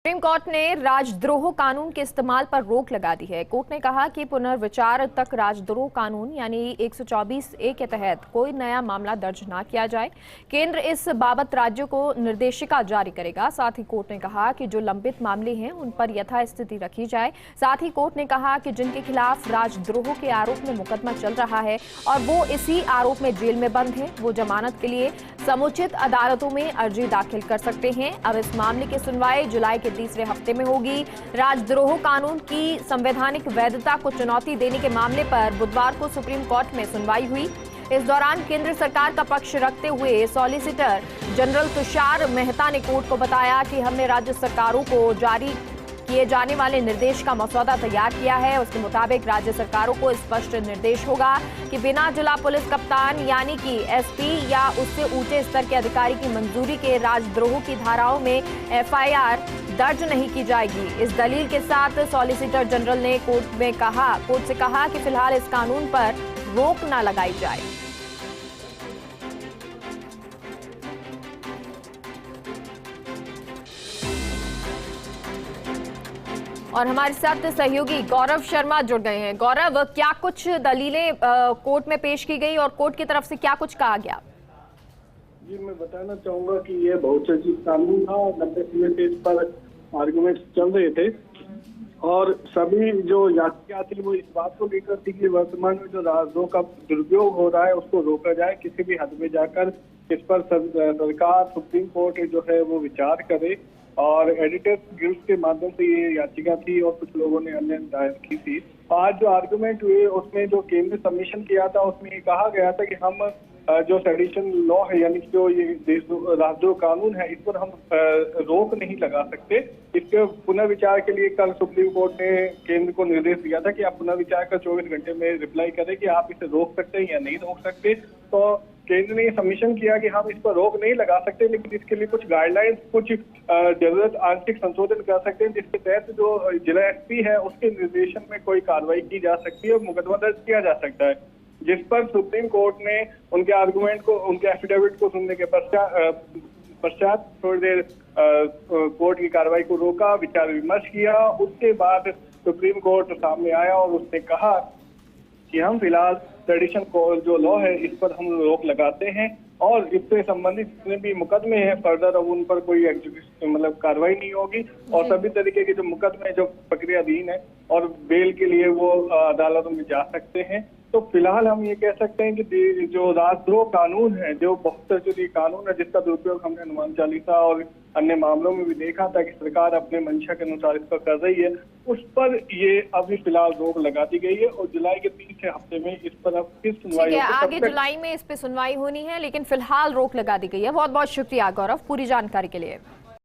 Supreme court ने राजद्रोह कानून के इस्तेमाल पर रोक लगा दी है। कोर्ट ने कहा कि पुनर्विचार तक राजद्रोह कानून यानी 124A के तहत कोई नया मामला दर्ज न किया जाए। केंद्र इस बाबत राज्यों को निर्देशिका जारी करेगा। साथ ही कोर्ट ने कहा कि जो लंबित मामले हैं उन पर यथास्थिति रखी जाए। साथ ही कोर्ट ने कहा कि जिनके खिलाफ राजद्रोह के आरोप में मुकदमा चल रहा है और वो इसी आरोप में जेल में बंद है, वो जमानत के लिए समुचित अदालतों में अर्जी दाखिल कर सकते हैं। अब इस मामले की सुनवाई जुलाई के तीसरे हफ्ते में होगी। राजद्रोह कानून की संवैधानिक वैधता को चुनौती देने के मामले पर बुधवार को सुप्रीम कोर्ट में सुनवाई हुई। इस दौरान केंद्र सरकार का पक्ष रखते हुए सॉलिसिटर जनरल तुषार मेहता ने कोर्ट को बताया कि हमने राज्य सरकारों को जारी किए जाने वाले निर्देश का मसौदा तैयार किया है। उसके मुताबिक राज्य सरकारों को स्पष्ट निर्देश होगा कि बिना जिला पुलिस कप्तान यानी कि एसपी या उससे ऊंचे स्तर के अधिकारी की मंजूरी के राजद्रोह की धाराओं में एफआईआर दर्ज नहीं की जाएगी। इस दलील के साथ सॉलिसिटर जनरल ने कोर्ट से कहा कि फिलहाल इस कानून पर रोक न लगाई जाए। और हमारे साथ सहयोगी गौरव शर्मा जुड़ गए हैं। गौरव, क्या कुछ दलीलें कोर्ट में पेश की गई और कोर्ट की तरफ से क्या कुछ कहा गया? जी, मैं बताना चाहूंगा कि ये बहुत चर्चित कानून था और लंबे समय से इस पर आर्गुमेंट चल रहे थे और सभी जो याचिका थी वो इस बात को लेकर थी कि वर्तमान में जो राजद्रोह का दुरुपयोग हो रहा है उसको रोका जाए। किसी भी हद में जाकर इस पर सरकार, सुप्रीम कोर्ट जो है वो विचार करे। और एडिटर्स गिल्ड के माध्यम से ये याचिका थी और कुछ लोगों ने अन्य दायर की थी। आज जो आर्गुमेंट हुए उसमें जो केंद्र सबमिशन किया था उसमें ये कहा गया था कि हम जो सेडिशन लॉ है यानी जो ये राजद्रोह कानून है इस पर हम रोक नहीं लगा सकते। इसके पुनर्विचार के लिए कल सुप्रीम कोर्ट ने केंद्र को निर्देश दिया था कि आप पुनर्विचार कर 24 घंटे में रिप्लाई करें कि आप इसे रोक सकते हैं या नहीं रोक सकते। तो केंद्र ने सबमिशन किया कि हम इस पर रोक नहीं लगा सकते, लेकिन इसके लिए कुछ गाइडलाइंस, कुछ जरूरत आंशिक संशोधन कर सकते हैं, जिसके तहत जो जिला एसपी है उसके निर्देशन में कोई कार्रवाई की जा सकती है और मुकदमा दर्ज किया जा सकता है। जिस पर सुप्रीम कोर्ट ने उनके आर्गुमेंट को, उनके एफिडेविट को सुनने के पश्चात थोड़ी देर कोर्ट की कार्रवाई को रोका, विचार विमर्श किया। उसके बाद सुप्रीम कोर्ट सामने आया और उसने कहा कि हम फिलहाल सेडिशन जो लॉ है इस पर हम रोक लगाते हैं और इससे संबंधित जितने भी मुकदमे हैं फर्दर अब उन पर कोई मतलब कार्रवाई नहीं होगी और सभी तरीके के जो मुकदमे जो प्रक्रियाधीन है और बेल के लिए वो अदालतों में जा सकते हैं। तो फिलहाल हम ये कह सकते हैं कि जो राजद्रोह कानून है, जो बहुत प्रचलित कानून है जिसका दुरुपयोग हमने हनुमान चालीसा और अन्य मामलों में भी देखा था कि सरकार अपने मंशा के अनुसार इसका कर रही है, उस पर ये अभी फिलहाल रोक लगा दी गई है और जुलाई के तीसरे हफ्ते में इस पर अब फिर सुनवाई होगी। आगे जुलाई में इस पे सुनवाई होनी है, लेकिन फिलहाल रोक लगा दी गई है। बहुत बहुत शुक्रिया गौरव पूरी जानकारी के लिए।